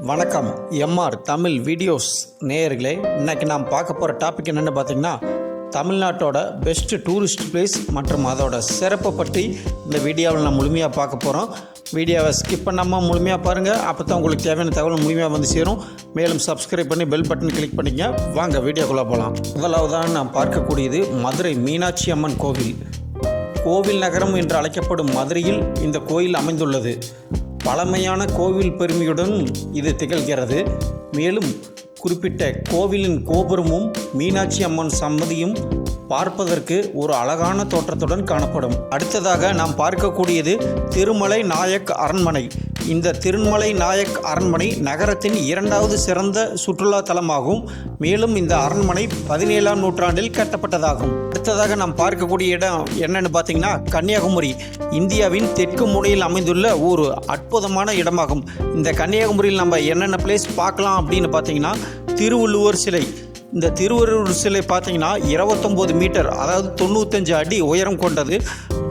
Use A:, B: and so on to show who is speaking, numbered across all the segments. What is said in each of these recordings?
A: வணக்கம் MR Tamil videos நேயர்களே. இன்றைக்கி நாம் பார்க்க போகிற டாபிக் என்னென்னு பார்த்தீங்கன்னா, தமிழ்நாட்டோட பெஸ்ட்டு டூரிஸ்ட் பிளேஸ் மற்றும் அதோட சிறப்பை பற்றி இந்த வீடியோவில் நான் முழுமையாக பார்க்க போகிறோம். வீடியோவை ஸ்கிப் பண்ணாமல் முழுமையாக பாருங்கள். அப்போ தான் உங்களுக்கு தேவையான தகவல் முழுமையாக வந்து சேரும். மேலும் சப்ஸ்கிரைப் பண்ணி பெல் பட்டன் கிளிக் பண்ணிங்க. வாங்க வீடியோக்குள்ளே போகலாம். முதலாவதாக நாம் பார்க்கக்கூடியது மதுரை மீனாட்சி அம்மன் கோவில். கோவில் நகரம் என்று அழைக்கப்படும் மதுரையில் இந்த கோயில் அமைந்துள்ளது. பழமையான கோவில் பெருமையுடன் இது திகழ்கிறது. மேலும் குறிப்பிட்ட கோவிலின் கோபுரமும் மீனாட்சி அம்மன் சன்னதியும் பார்ப்பதற்கு ஒரு அழகான தோற்றத்துடன் காணப்படும். அடுத்ததாக நாம் பார்க்கக்கூடியது திருமலை நாயக் அரண்மனை. இந்த திருமலை நாயக் அரண்மனை நகரத்தின் இரண்டாவது சிறந்த சுற்றுலா தலமாகும். மேலும் இந்த அரண்மனை 17ஆம் நூற்றாண்டில் கட்டப்பட்டதாகும். அடுத்ததாக நாம் பார்க்கக்கூடிய இடம் என்னன்னு பார்த்தீங்கன்னா, கன்னியாகுமரி. இந்தியாவின் தெற்கு முனையில் அமைந்துள்ள ஒரு அற்புதமான இடமாகும். இந்த கன்னியாகுமரியில் நம்ம என்னென்ன பிளேஸ் பார்க்கலாம் அப்படின்னு பார்த்தீங்கன்னா, திருவள்ளுவர் சிலை. இந்த திருவள்ளுவர் சிலை பார்த்தீங்கன்னா 29 மீட்டர், அதாவது 95 அடி உயரம் கொண்டது.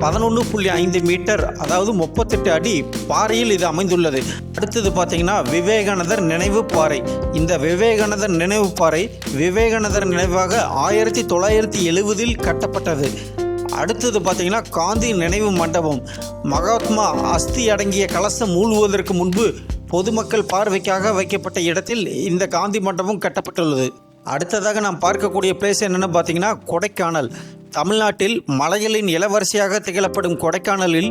A: 11.5 மீட்டர், அதாவது 38 அடி பாறையில் இது அமைந்துள்ளது. அடுத்தது பார்த்தீங்கன்னா விவேகானந்தர் நினைவு பாறை. இந்த விவேகானந்தர் நினைவு பாறை விவேகானந்தர் நினைவாக 1970 கட்டப்பட்டது. அடுத்தது பார்த்தீங்கன்னா காந்தி நினைவு மண்டபம். மகாத்மா அஸ்தி அடங்கிய கலசம் மூழ்குவதற்கு முன்பு பொதுமக்கள் பார்வைக்காக வைக்கப்பட்ட இடத்தில் இந்த காந்தி மண்டபம் கட்டப்பட்டுள்ளது. அடுத்ததாக நாம் பார்க்கக்கூடிய பிளேஸ் என்னென்னு பார்த்தீங்கன்னா, கொடைக்கானல். தமிழ்நாட்டில் மலைகளின் இளவரசியாக திகழப்படும் கொடைக்கானலில்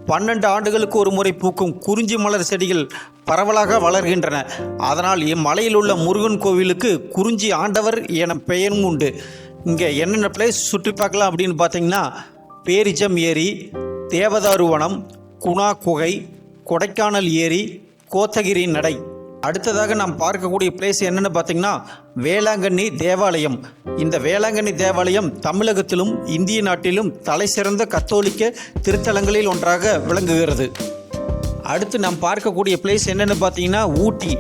A: 12 ஆண்டுகளுக்கு ஒரு முறை பூக்கும் குறிஞ்சி மலர் செடிகள் பரவலாக வளர்கின்றன. அதனால் இம்மலையில் உள்ள முருகன் கோவிலுக்கு குறிஞ்சி ஆண்டவர் என பெயரும் உண்டு. இங்கே என்னென்ன பிளேஸ் சுற்றி பார்க்கலாம் அப்படின்னு பார்த்தீங்கன்னா, பேரிஜம் ஏரி, தேவதாரு வனம், குணா குகை, கொடைக்கானல் ஏரி, கோத்தகிரி நடை. அடுத்ததாக நாம் பார்க்கக்கூடிய பிளேஸ் என்னென்னு பார்த்தீங்கன்னா, வேளாங்கண்ணி தேவாலயம். இந்த வேளாங்கண்ணி தேவாலயம் தமிழகத்திலும் இந்திய நாட்டிலும் தலை சிறந்த கத்தோலிக்க திருத்தலங்களில் ஒன்றாக விளங்குகிறது. அடுத்து நாம் பார்க்கக்கூடிய பிளேஸ் என்னென்னு பார்த்தீங்கன்னா, ஊட்டி.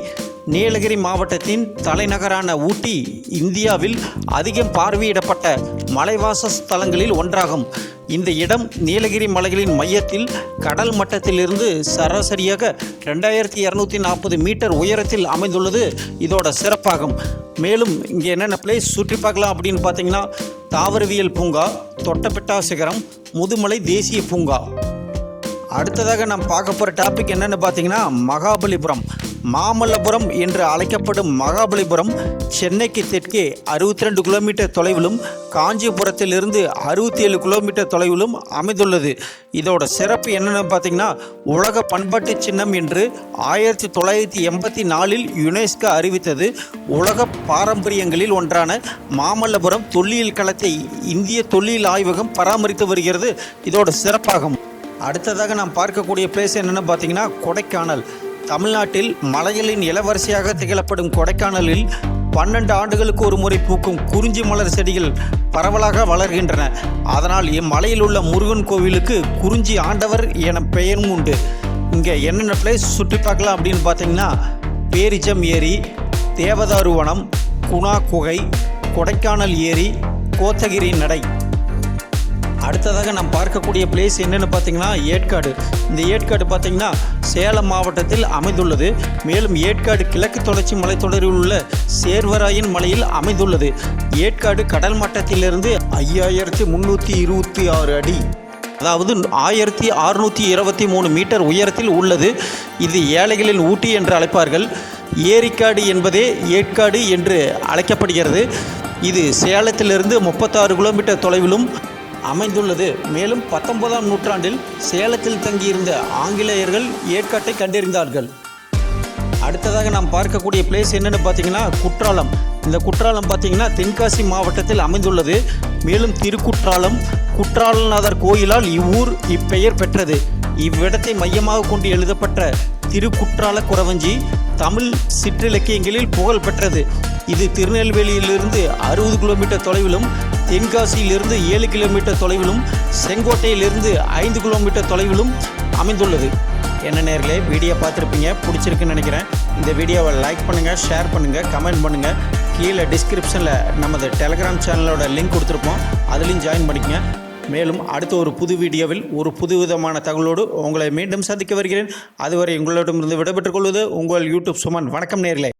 A: நீலகிரி மாவட்டத்தின் தலைநகரான ஊட்டி இந்தியாவில் அதிகம் பார்வையிடப்பட்ட மலைவாச ஸ்தலங்களில் ஒன்றாகும். இந்த இடம் நீலகிரி மலைகளின் மையத்தில் கடல் மட்டத்திலிருந்து சராசரியாக 2240 மீட்டர் உயரத்தில் அமைந்துள்ளது இதோட சிறப்பாகும். மேலும் இங்கே என்னென்ன பிளேஸ் சுற்றி பார்க்கலாம் அப்படின்னு பார்த்தீங்கன்னா, தாவரவியல் பூங்கா, தொட்டபெட்டா சிகரம், முதுமலை தேசிய பூங்கா. அடுத்ததாக நாம் பார்க்க போகிற டாபிக் என்னென்னு பார்த்தீங்கன்னா, மகாபலிபுரம். மாமல்லபுரம் என்று அழைக்கப்படும் மகாபலிபுரம் சென்னைக்கு தெற்கே 62 கிலோமீட்டர் தொலைவிலும் காஞ்சிபுரத்திலிருந்து 67 கிலோமீட்டர் தொலைவிலும் அமைந்துள்ளது. இதோட சிறப்பு என்னென்னு பார்த்தீங்கன்னா, உலக பண்பாட்டு சின்னம் என்று 1984 யுனெஸ்கோ அறிவித்தது. உலக பாரம்பரியங்களில் ஒன்றான மாமல்லபுரம் தொல்லியல் களத்தை இந்திய தொல்லியல் ஆய்வகம் பராமரித்து வருகிறது. இதோட சிறப்பாகும். அடுத்ததாக நாம் பார்க்கக்கூடிய பிளேஸ் என்னென்னு பார்த்தீங்கன்னா, கொடைக்கானல். தமிழ்நாட்டில் மலைகளின் இளவரசியாக திகழப்படும் கொடைக்கானலில் 12 ஆண்டுகளுக்கு ஒரு முறை பூக்கும் குறிஞ்சி மலர் செடிகள் பரவலாக வளர்கின்றன. அதனால் இம்மலையில் உள்ள முருகன் கோவிலுக்கு குறிஞ்சி ஆண்டவர் என பெயரும் உண்டு. இங்கே என்னென்ன பிளேஸ் சுற்றி பார்க்கலாம் அப்படின்னு பார்த்தீங்கன்னா, பேரிஜம் ஏரி, தேவதாரு வனம், குணா குகை, கொடைக்கானல் ஏரி, கோத்தகிரி நடை. அடுத்ததாக நாம் பார்க்கக்கூடிய பிளேஸ் என்னென்னு பார்த்தீங்கன்னா, ஏற்காடு. இந்த ஏற்காடு பார்த்தீங்கன்னா சேலம் மாவட்டத்தில் அமைந்துள்ளது. மேலும் ஏற்காடு கிழக்கு தொடர்ச்சி மலைத்தொடரில் உள்ள சேர்வராயன் மலையில் அமைந்துள்ளது. ஏற்காடு கடல் மட்டத்திலிருந்து 5326 அடி, அதாவது 1623 மீட்டர் உயரத்தில் உள்ளது. இது ஏழைகளின் ஊட்டி என்று அழைப்பார்கள். ஏரிக்காடு என்பதே ஏற்காடு என்று அழைக்கப்படுகிறது. இது சேலத்திலிருந்து 36 கிலோமீட்டர் தொலைவிலும் அமைந்துள்ளது. மேலும் 19ஆம் நூற்றாண்டில் சேலத்தில் தங்கியிருந்த ஆங்கிலேயர்கள் ஏற்காட்டை கண்டறிந்தார்கள். அடுத்ததாக நாம் பார்க்கக்கூடிய பிளேஸ் என்னென்னு பார்த்தீங்கன்னா, குற்றாலம். இந்த குற்றாலம் பார்த்தீங்கன்னா தென்காசி மாவட்டத்தில் அமைந்துள்ளது. மேலும் திருக்குற்றாலம் குற்றாலநாதர் கோயிலால் இவ்வூர் இப்பெயர் பெற்றது. இவ்விடத்தை மையமாக கொண்டு எழுதப்பட்ட திருக்குற்றால குறவஞ்சி தமிழ் சிற்றிலக்கியங்களில் புகழ் பெற்றது. இது திருநெல்வேலியிலிருந்து 60 கிலோமீட்டர் தொலைவிலும், தென்காசியிலிருந்து 7 கிலோமீட்டர் தொலைவிலும், செங்கோட்டையிலிருந்து 5 கிலோமீட்டர் தொலைவிலும் அமைந்துள்ளது. என்ன நேர்களே, வீடியோ பார்த்துருப்பீங்க, பிடிச்சிருக்குன்னு நினைக்கிறேன். இந்த வீடியோவை லைக் பண்ணுங்கள், ஷேர் பண்ணுங்கள், கமெண்ட் பண்ணுங்கள். கீழே டிஸ்கிரிப்ஷனில் நமது டெலகிராம் சேனலோட லிங்க் கொடுத்துருப்போம், அதுலேயும் ஜாயின் பண்ணிக்கங்க. மேலும் அடுத்த ஒரு புது வீடியோவில் ஒரு புதுவிதமான தகவலோடு உங்களை மீண்டும் சந்திக்க வருகிறேன். அதுவரை உங்களிடமிருந்து விடைபெற்றுக் கொள்வது உங்கள் யூடியூப் சுமன். வணக்கம் நேயர்களே.